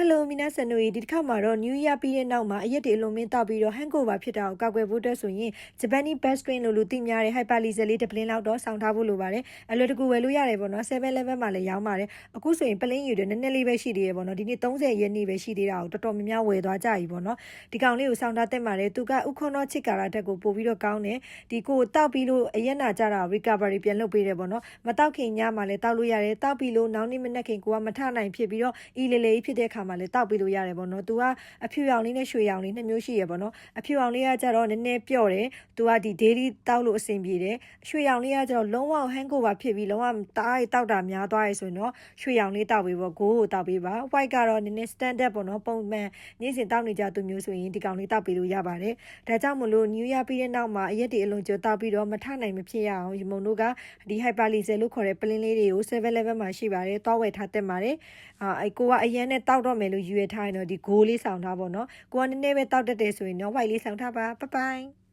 Hello 皆さんတို့ဒီတစ်ခါမှာတော့ New Year ပြီးတဲ့နောက်မှာအရက်တွေအလုံးမင်းတောက်ပြီးတော့ hangover ဖြစ်တာကိုကောက်ွယ်ဖို့အတွက်ဆိုရင် Japanese best drink လို့လူသိများတဲ့ Hyperlise လေးတစ်ပလင်းလောက်တော့စောင့်ထားဖို့လိုပါတယ်အလွယ်တကူဝယ်လို့ရတယ်ပေါ့နော် 7-Eleven မှာလည်းရောင်းပါတယ်အခုဆိုရင်ပလင်းယူတယ်နည်းနည်းလေးပဲရှိသေးတယ်ပေါ့နော်ဒီနေ့30ရက်နေ့ပဲရှိသေးတာကိုတော်တော်များများဝယ်သွားကြပြီပေါ့နော်ဒီကောင်လေးကိုစောင့်ထားတက်ပါတယ်သူကဥခွန်တော့ချစ်ကာရာတက်ကိုပို့ပြီးတော့ကောင်းတယ်ဒီကိုတောက်ပြီးလို့အရက်နာကြတာ recovery ပြန်လုပ်ပေးတယ်ပေါ့နော်မတောက်ခင်ညမှာလည်းတောက်လို့ရတယ်တောက်ပြီးလို့နောက်နေ့မနေ့ခင်ကိုကမထနိုင်ဖြစ်ပြီးတော့အီလေလေဖြစ်တဲ့အခါမှာလည်းတောက်ပြီးလို့ရတယ်ပေါ့နော်။ तू ကအဖြူရောင်လေးနဲ့ရွှေရောင်လေးနှစ်မျိုးရှိရပေါ့နော်။အဖြူရောင်လေးကကြတော့နည်းနည်းပျော့တယ်။ तू ကဒီ daily တောက်လို့အဆင်ပြေတယ်။ရွှေရောင်လေးကကြတော့လုံးဝ hangover ဖြစ်ပြီးလုံးဝတအားတောက်တာများသွားရဆိုရင်တော့ရွှေရောင်လေးတောက်ပေးပေါ့။ကိုတောက်ပေးပါ။ white ကတော့နည်းနည်း standard ပေါ့နော်။ပုံမှန်နေ့စဉ်တောက်နေကြသူမျိုးဆိုရင်ဒီကောင်လေးတောက်ပေးလို့ရပါတယ်။ဒါကြောင့်မလို့ New Year ပြီးတဲ့နောက်မှာအရက်တွေအလုံးကျတောက်ပြီးတော့မထနိုင်မဖြစ်ရအောင်ဒီမုံတို့ကဒီ Hyperlise လို့ခေါ်တဲ့ပလင်းလေးတွေကို 7-Eleven မှာရှိပါတယ်။တောက်ဝယ်ထားတက်ပါတယ်။ကိုကအရင်နဲ့တောက်တော့မယ်လို့ယူရထားရင်တော့ဒီဂိုးလေးဆောင်ထားပေါ့နော်ကိုကနည်းနည်းပဲတောက်တတ်တယ်ဆိုရင်တော့ white လေးဆောင်ထားပါ bye bye